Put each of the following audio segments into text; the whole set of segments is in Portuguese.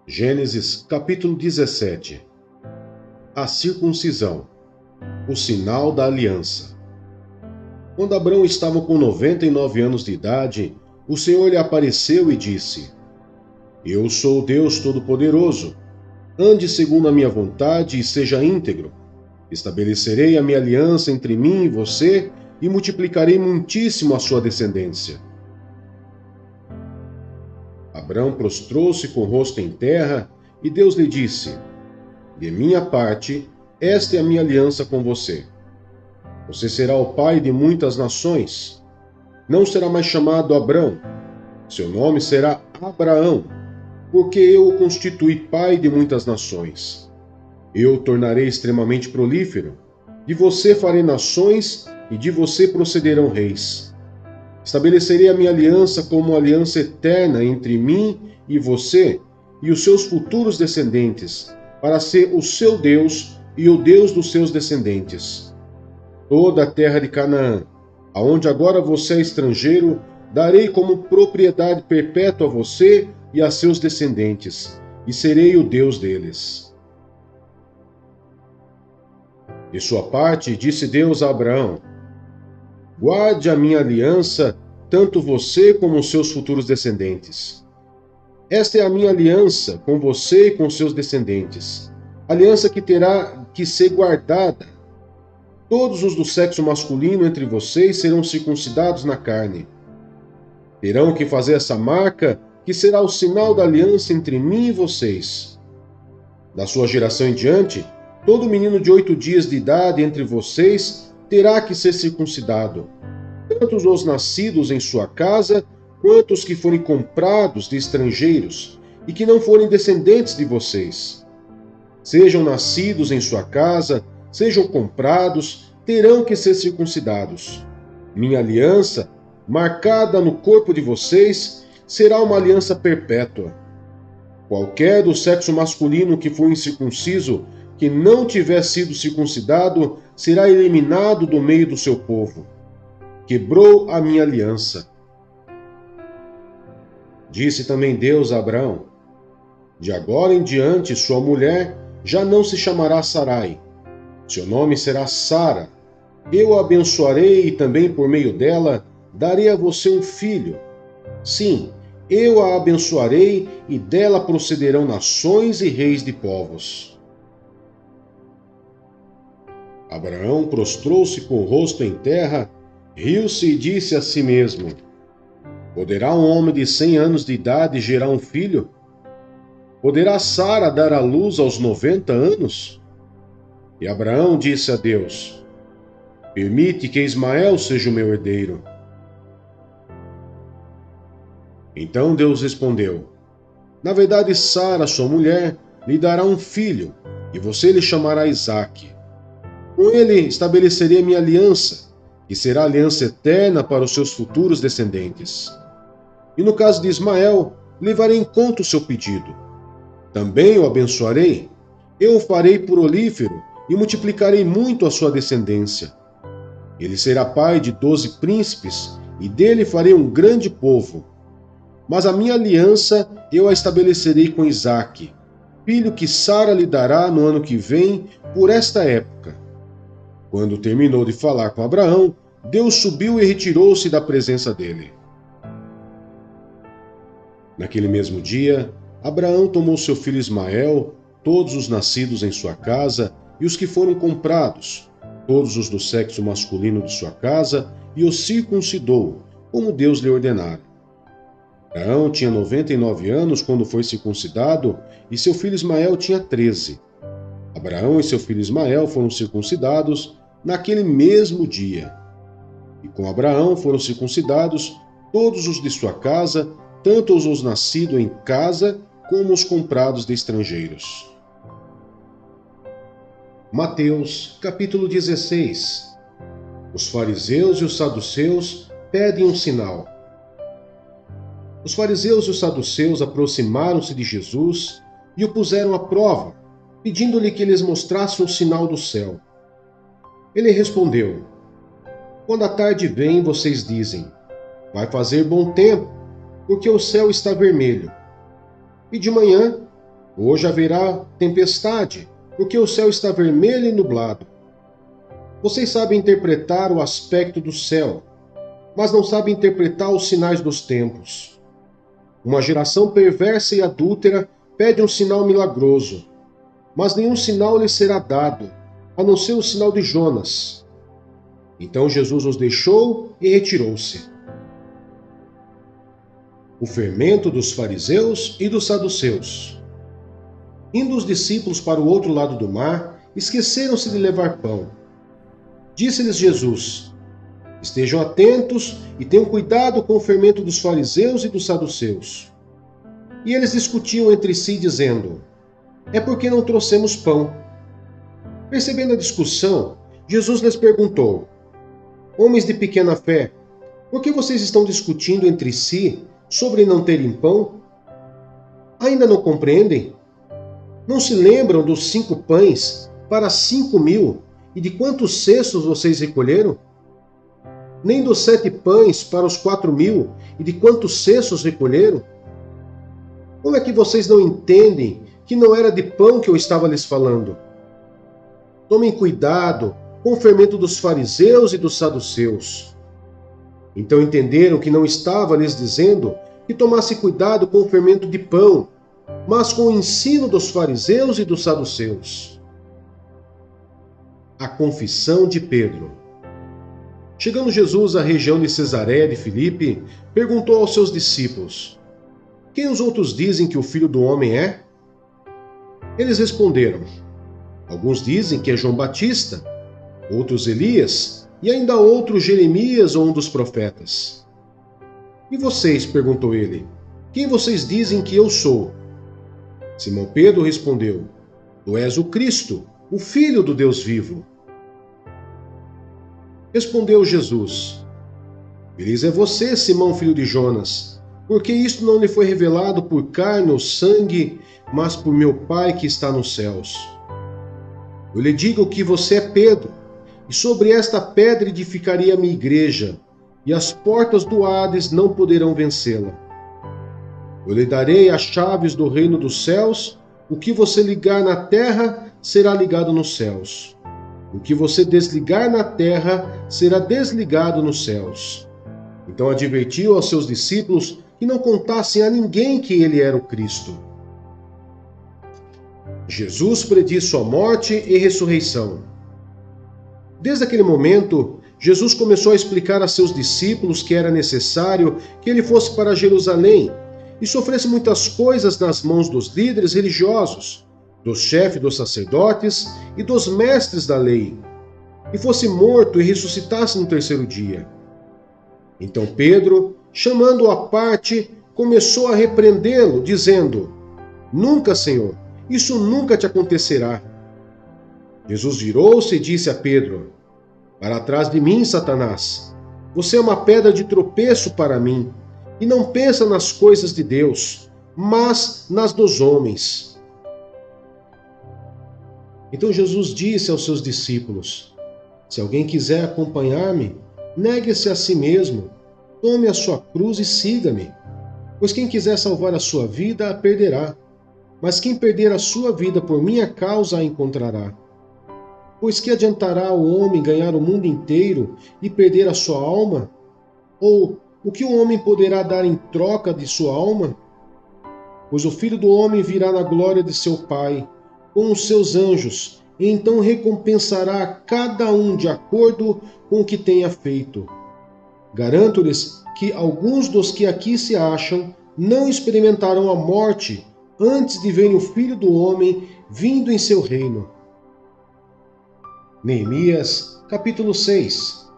Gênesis capítulo 17. A circuncisão, o sinal da aliança. Quando Abrão estava com 99 anos de idade, o Senhor lhe apareceu e disse: Eu sou o Deus Todo-Poderoso. Ande segundo a minha vontade e seja íntegro. Estabelecerei a minha aliança entre mim e você e multiplicarei muitíssimo a sua descendência. Abrão prostrou-se com o rosto em terra e Deus lhe disse: De minha parte, esta é a minha aliança com você. Você será o pai de muitas nações. Não será mais chamado Abrão. Seu nome será Abraão, porque eu o constituí pai de muitas nações. Eu o tornarei extremamente prolífero. De você farei nações e de você procederão reis. Estabelecerei a minha aliança como uma aliança eterna entre mim e você e os seus futuros descendentes, para ser o seu Deus e o Deus dos seus descendentes. Toda a terra de Canaã, aonde agora você é estrangeiro, darei como propriedade perpétua a você e a seus descendentes, e serei o Deus deles. De sua parte, disse Deus a Abraão: Guarde a minha aliança, tanto você como os seus futuros descendentes. Esta é a minha aliança com você e com seus descendentes, aliança que terá que ser guardada. Todos os do sexo masculino entre vocês serão circuncidados na carne. Terão que fazer essa marca, que será o sinal da aliança entre mim e vocês. Da sua geração em diante, todo menino de 8 dias de idade entre vocês terá que ser circuncidado, tanto os nascidos em sua casa, quanto os que forem comprados de estrangeiros, e que não forem descendentes de vocês. Sejam nascidos em sua casa, sejam comprados, terão que ser circuncidados. Minha aliança, marcada no corpo de vocês, será uma aliança perpétua. Qualquer do sexo masculino que for incircunciso, que não tiver sido circuncidado, será eliminado do meio do seu povo. Quebrou a minha aliança. Disse também Deus a Abraão: De agora em diante sua mulher já não se chamará Sarai. Seu nome será Sara. Eu a abençoarei e também por meio dela darei a você um filho. Sim, eu a abençoarei e dela procederão nações e reis de povos. Abraão prostrou-se com o rosto em terra, riu-se e disse a si mesmo: Poderá um homem de 100 anos de idade gerar um filho? Poderá Sara dar à luz aos 90 anos? E Abraão disse a Deus: Permite que Ismael seja o meu herdeiro. Então Deus respondeu: Na verdade, Sara, sua mulher, lhe dará um filho, e você lhe chamará Isaque. Com ele estabelecerei a minha aliança, que será aliança eterna para os seus futuros descendentes. E no caso de Ismael, levarei em conta o seu pedido. Também o abençoarei, eu o farei prolífero e multiplicarei muito a sua descendência. Ele será pai de 12 príncipes, e dele farei um grande povo. Mas a minha aliança eu a estabelecerei com Isaque, filho que Sara lhe dará no ano que vem, por esta época. Quando terminou de falar com Abraão, Deus subiu e retirou-se da presença dele. Naquele mesmo dia, Abraão tomou seu filho Ismael, todos os nascidos em sua casa e os que foram comprados, todos os do sexo masculino de sua casa, e os circuncidou, como Deus lhe ordenara. Abraão tinha 99 anos quando foi circuncidado, e seu filho Ismael tinha 13. Abraão e seu filho Ismael foram circuncidados naquele mesmo dia. E com Abraão foram circuncidados todos os de sua casa, tanto os nascidos em casa, como os comprados de estrangeiros. Mateus, capítulo 16. Os fariseus e os saduceus pedem um sinal. Os fariseus e os saduceus aproximaram-se de Jesus e o puseram à prova, pedindo-lhe que lhes mostrasse um sinal do céu. Ele respondeu: Quando a tarde vem, vocês dizem: Vai fazer bom tempo, porque o céu está vermelho. E de manhã, Hoje haverá tempestade, porque o céu está vermelho e nublado. Vocês sabem interpretar o aspecto do céu, mas não sabem interpretar os sinais dos tempos. Uma geração perversa e adúltera pede um sinal milagroso, mas nenhum sinal lhe será dado, a não ser o sinal de Jonas. Então Jesus os deixou e retirou-se. O fermento dos fariseus e dos saduceus. Indo os discípulos para o outro lado do mar, esqueceram-se de levar pão. Disse-lhes Jesus: Estejam atentos e tenham cuidado com o fermento dos fariseus e dos saduceus. E eles discutiam entre si, dizendo: É porque não trouxemos pão. Percebendo a discussão, Jesus lhes perguntou: Homens de pequena fé, por que vocês estão discutindo entre si sobre não terem pão? Ainda não compreendem? Não se lembram dos 5 pães para 5.000 e de quantos cestos vocês recolheram? Nem dos 7 pães para os 4.000 e de quantos cestos recolheram? Como é que vocês não entendem que não era de pão que eu estava lhes falando? Tomem cuidado com o fermento dos fariseus e dos saduceus. Então entenderam que não estava lhes dizendo que tomasse cuidado com o fermento de pão, mas com o ensino dos fariseus e dos saduceus. A confissão de Pedro. Chegando Jesus à região de Cesareia de Filipe, perguntou aos seus discípulos: Quem os outros dizem que o Filho do Homem é? Eles responderam: Alguns dizem que é João Batista, outros Elias, e ainda outros Jeremias ou um dos profetas. E vocês? Perguntou ele. Quem vocês dizem que eu sou? Simão Pedro respondeu: Tu és o Cristo, o Filho do Deus vivo. Respondeu Jesus: Feliz é você, Simão, filho de Jonas, porque isto não lhe foi revelado por carne ou sangue, mas por meu Pai que está nos céus. Eu lhe digo que você é Pedro, e sobre esta pedra edificarei a minha igreja, e as portas do Hades não poderão vencê-la. Eu lhe darei as chaves do reino dos céus. O que você ligar na terra será ligado nos céus. O que você desligar na terra será desligado nos céus. Então advertiu aos seus discípulos que não contassem a ninguém que ele era o Cristo. Jesus prediz sua morte e ressurreição. Desde aquele momento, Jesus começou a explicar a seus discípulos que era necessário que ele fosse para Jerusalém e sofresse muitas coisas nas mãos dos líderes religiosos, dos chefes dos sacerdotes e dos mestres da lei, e fosse morto e ressuscitasse no terceiro dia. Então Pedro, chamando-o à parte, começou a repreendê-lo, dizendo: Nunca, Senhor, isso nunca te acontecerá. Jesus virou-se e disse a Pedro: Para trás de mim, Satanás, você é uma pedra de tropeço para mim, e não pensa nas coisas de Deus, mas nas dos homens. Então Jesus disse aos seus discípulos: Se alguém quiser acompanhar-me, negue-se a si mesmo, tome a sua cruz e siga-me. Pois quem quiser salvar a sua vida, a perderá. Mas quem perder a sua vida por minha causa, a encontrará. Pois que adiantará o homem ganhar o mundo inteiro e perder a sua alma? Ou o que o homem poderá dar em troca de sua alma? Pois o Filho do Homem virá na glória de seu Pai, com os seus anjos, e então recompensará a cada um de acordo com o que tenha feito. Garanto-lhes que alguns dos que aqui se acham não experimentarão a morte antes de verem o Filho do Homem vindo em seu reino. Neemias, capítulo 6.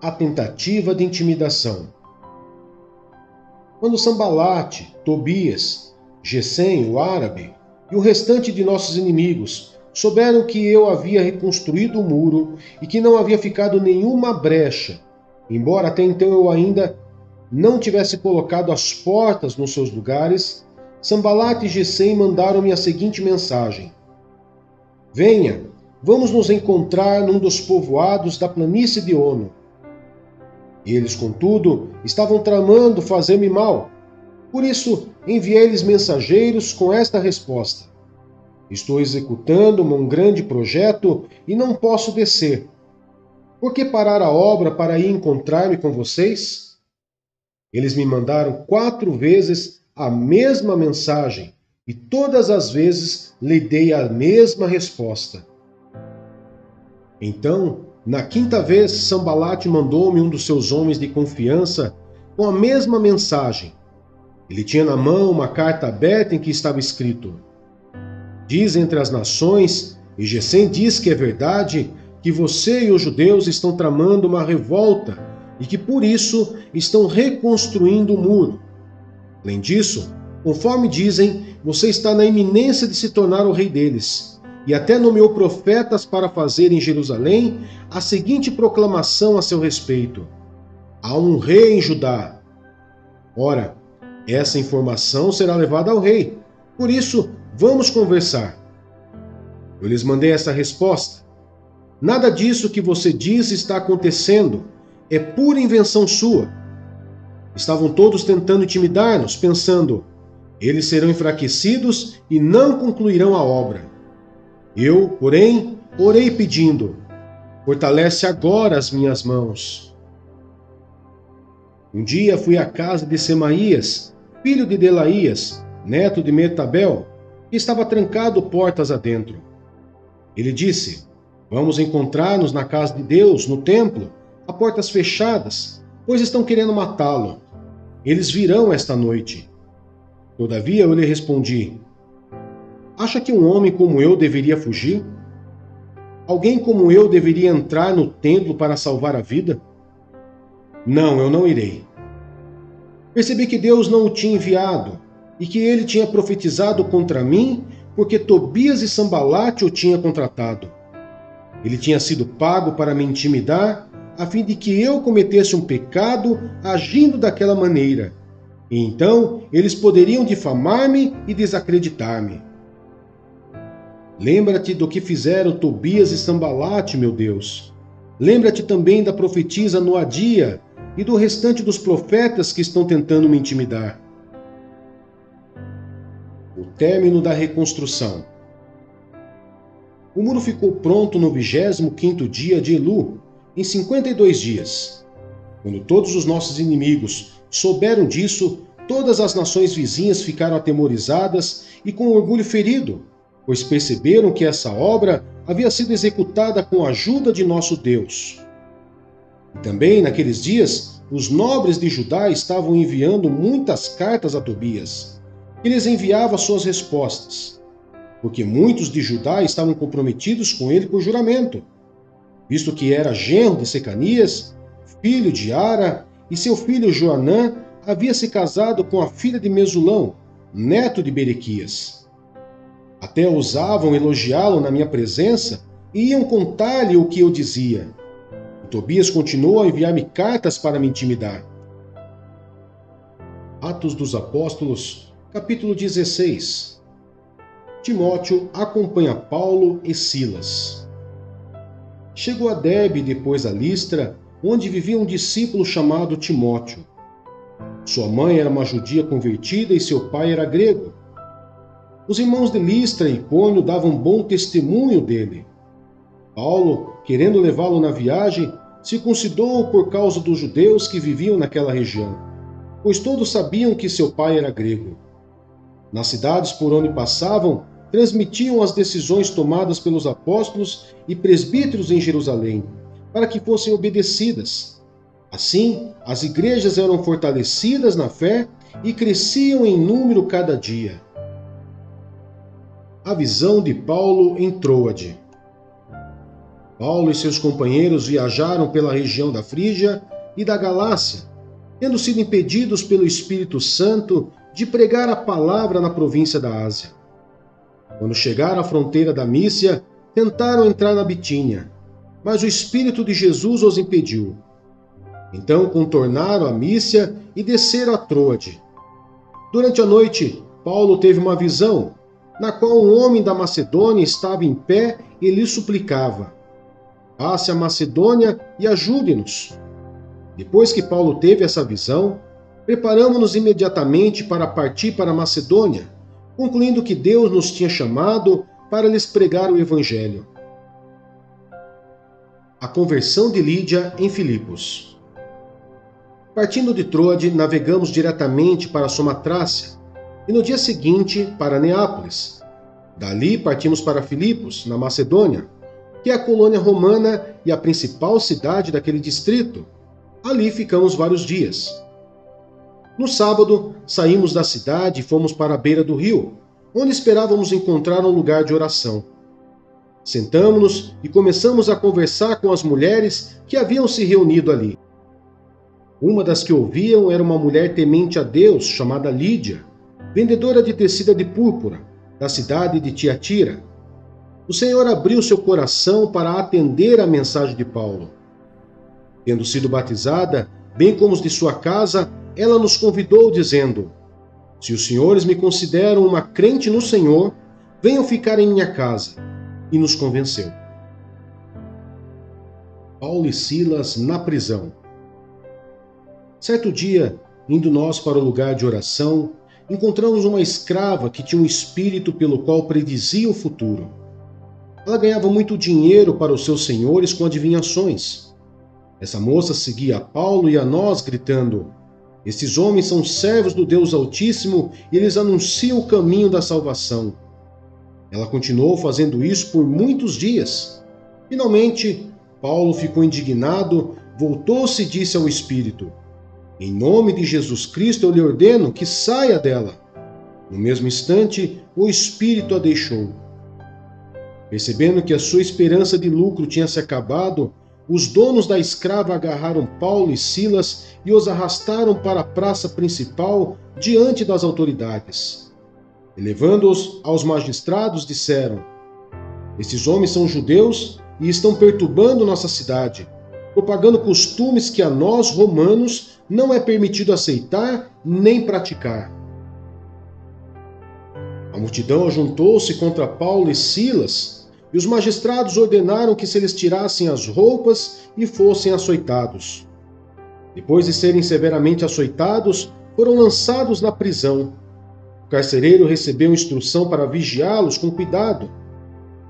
A tentativa de intimidação. Quando Sambalate, Tobias, Gesem, o árabe, e o restante de nossos inimigos souberam que eu havia reconstruído o muro e que não havia ficado nenhuma brecha, embora até então eu ainda não tivesse colocado as portas nos seus lugares, Sambalate e Gesem mandaram-me a seguinte mensagem: Venha, vamos nos encontrar num dos povoados da planície de Ono. Eles, contudo, estavam tramando fazer-me mal. Por isso, enviei-lhes mensageiros com esta resposta: Estou executando um grande projeto e não posso descer. Por que parar a obra para ir encontrar-me com vocês? Eles me mandaram 4 vezes a mesma mensagem e todas as vezes lhe dei a mesma resposta. Então, na 5ª vez, Sanbalate mandou-me um dos seus homens de confiança com a mesma mensagem. Ele tinha na mão uma carta aberta em que estava escrito: diz entre as nações, e Gesem diz que é verdade, que você e os judeus estão tramando uma revolta e que por isso estão reconstruindo o muro. Além disso, conforme dizem, você está na iminência de se tornar o rei deles, e até nomeou profetas para fazer em Jerusalém a seguinte proclamação a seu respeito: há um rei em Judá. Ora, essa informação será levada ao rei, por isso vamos conversar. Eu lhes mandei essa resposta: nada disso que você diz está acontecendo, é pura invenção sua. Estavam todos tentando intimidar-nos, pensando: eles serão enfraquecidos e não concluirão a obra. Eu, porém, orei pedindo: fortalece agora as minhas mãos. Um dia fui à casa de Semaías, filho de Delaías, neto de Metabel, que estava trancado portas adentro. Ele disse: vamos encontrar-nos na casa de Deus, no templo, a portas fechadas, pois estão querendo matá-lo. Eles virão esta noite. Todavia eu lhe respondi: acha que um homem como eu deveria fugir? Alguém como eu deveria entrar no templo para salvar a vida? Não, eu não irei. Percebi que Deus não o tinha enviado e que ele tinha profetizado contra mim porque Tobias e Sanbalate o tinham contratado. Ele tinha sido pago para me intimidar a fim de que eu cometesse um pecado agindo daquela maneira. E então eles poderiam difamar-me e desacreditar-me. Lembra-te do que fizeram Tobias e Sanbalate, meu Deus. Lembra-te também da profetisa Noadia e do restante dos profetas que estão tentando me intimidar. O término da reconstrução. O muro ficou pronto no 25º dia de Elu, em 52 dias. Quando todos os nossos inimigos souberam disso, todas as nações vizinhas ficaram atemorizadas e com orgulho ferido, pois perceberam que essa obra havia sido executada com a ajuda de nosso Deus. E também, naqueles dias, os nobres de Judá estavam enviando muitas cartas a Tobias, que lhes enviava suas respostas, porque muitos de Judá estavam comprometidos com ele por juramento, visto que era genro de Secanias, filho de Ara, e seu filho Joanã havia se casado com a filha de Mesulão, neto de Berequias. Até ousavam elogiá-lo na minha presença e iam contar-lhe o que eu dizia. E Tobias continuou a enviar-me cartas para me intimidar. Atos dos Apóstolos, capítulo 16. Timóteo acompanha Paulo e Silas. Chegou a Derbe depois a Listra, onde vivia um discípulo chamado Timóteo. Sua mãe era uma judia convertida e seu pai era grego. Os irmãos de Listra e Icônio davam bom testemunho dele. Paulo, querendo levá-lo na viagem, circuncidou-o por causa dos judeus que viviam naquela região, pois todos sabiam que seu pai era grego. Nas cidades por onde passavam, transmitiam as decisões tomadas pelos apóstolos e presbíteros em Jerusalém, para que fossem obedecidas. Assim, as igrejas eram fortalecidas na fé e cresciam em número cada dia. A visão de Paulo em Troade. Paulo e seus companheiros viajaram pela região da Frígia e da Galácia, tendo sido impedidos pelo Espírito Santo de pregar a palavra na província da Ásia. Quando chegaram à fronteira da Mícia, tentaram entrar na Bitínia, mas o Espírito de Jesus os impediu. Então contornaram a Mícia e desceram a Troade. Durante a noite, Paulo teve uma visão, na qual um homem da Macedônia estava em pé e lhe suplicava: passe a Macedônia e ajude-nos. Depois que Paulo teve essa visão, preparamo-nos imediatamente para partir para a Macedônia, concluindo que Deus nos tinha chamado para lhes pregar o Evangelho. A conversão de Lídia em Filipos. Partindo de Troade, navegamos diretamente para Samotracia e no dia seguinte para Neápolis. Dali partimos para Filipos, na Macedônia, que é a colônia romana e a principal cidade daquele distrito. Ali ficamos vários dias. No sábado, saímos da cidade e fomos para a beira do rio, onde esperávamos encontrar um lugar de oração. Sentamo-nos e começamos a conversar com as mulheres que haviam se reunido ali. Uma das que ouviam era uma mulher temente a Deus, chamada Lídia, vendedora de tecida de púrpura, da cidade de Tiatira. O Senhor abriu seu coração para atender à mensagem de Paulo. Tendo sido batizada, bem como os de sua casa, ela nos convidou, dizendo: se os senhores me consideram uma crente no Senhor, venham ficar em minha casa. E nos convenceu. Paulo e Silas na prisão. Certo dia, indo nós para o lugar de oração, encontramos uma escrava que tinha um espírito pelo qual predizia o futuro. Ela ganhava muito dinheiro para os seus senhores com adivinhações. Essa moça seguia a Paulo e a nós, gritando: estes homens são servos do Deus Altíssimo e eles anunciam o caminho da salvação. Ela continuou fazendo isso por muitos dias. Finalmente, Paulo ficou indignado, voltou-se e disse ao espírito: em nome de Jesus Cristo eu lhe ordeno que saia dela. No mesmo instante, o espírito a deixou. Percebendo que a sua esperança de lucro tinha se acabado, os donos da escrava agarraram Paulo e Silas e os arrastaram para a praça principal diante das autoridades. E levando-os aos magistrados, disseram: esses homens são judeus e estão perturbando nossa cidade, propagando costumes que a nós, romanos, não é permitido aceitar nem praticar. A multidão ajuntou-se contra Paulo e Silas, e os magistrados ordenaram que se eles tirassem as roupas e fossem açoitados. Depois de serem severamente açoitados, foram lançados na prisão. O carcereiro recebeu instrução para vigiá-los com cuidado.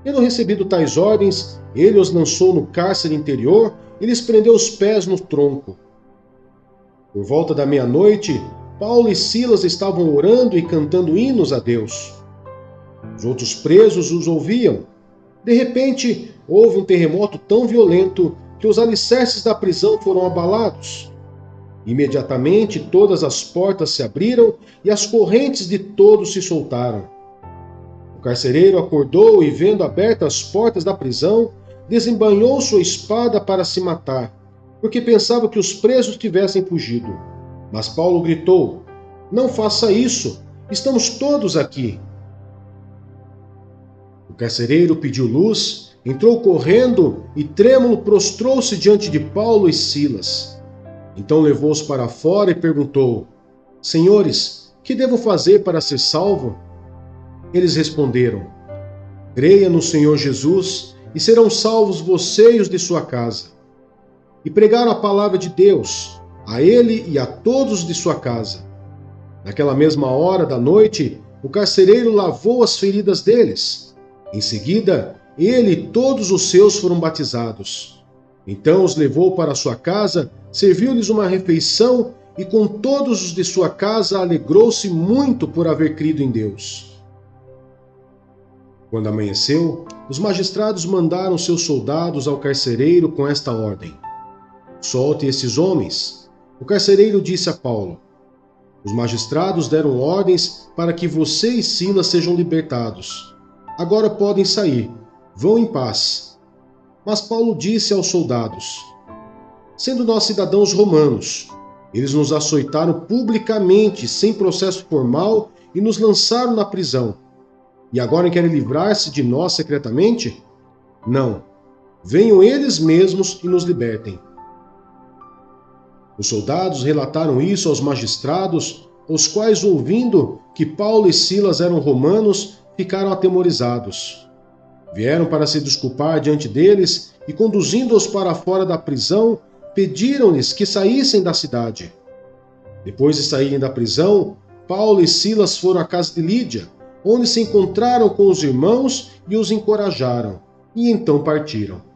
Tendo recebido tais ordens, ele os lançou no cárcere interior e lhes prendeu os pés no tronco. Por volta da meia-noite, Paulo e Silas estavam orando e cantando hinos a Deus. Os outros presos os ouviam. De repente, houve um terremoto tão violento que os alicerces da prisão foram abalados. Imediatamente todas as portas se abriram e as correntes de todos se soltaram. O carcereiro acordou e, vendo abertas as portas da prisão, desembainhou sua espada para se matar, porque pensava que os presos tivessem fugido. Mas Paulo gritou: não faça isso, estamos todos aqui. O carcereiro pediu luz, entrou correndo e trêmulo prostrou-se diante de Paulo e Silas. Então levou-os para fora e perguntou: senhores, que devo fazer para ser salvo? Eles responderam: creia no Senhor Jesus e serão salvos você e os de sua casa. E pregaram a palavra de Deus a ele e a todos de sua casa. Naquela mesma hora da noite, o carcereiro lavou as feridas deles. Em seguida, ele e todos os seus foram batizados. Então os levou para sua casa, serviu-lhes uma refeição e com todos os de sua casa alegrou-se muito por haver crido em Deus. Quando amanheceu, os magistrados mandaram seus soldados ao carcereiro com esta ordem: solte esses homens. O carcereiro disse a Paulo: os magistrados deram ordens para que você e Silas sejam libertados. Agora podem sair. Vão em paz. Mas Paulo disse aos soldados: sendo nós cidadãos romanos, eles nos açoitaram publicamente, sem processo formal, e nos lançaram na prisão. E agora querem livrar-se de nós secretamente? Não. Venham eles mesmos e nos libertem. Os soldados relataram isso aos magistrados, os quais, ouvindo que Paulo e Silas eram romanos, ficaram atemorizados. Vieram para se desculpar diante deles e, conduzindo-os para fora da prisão, pediram-lhes que saíssem da cidade. Depois de saírem da prisão, Paulo e Silas foram à casa de Lídia, onde se encontraram com os irmãos e os encorajaram, e então partiram.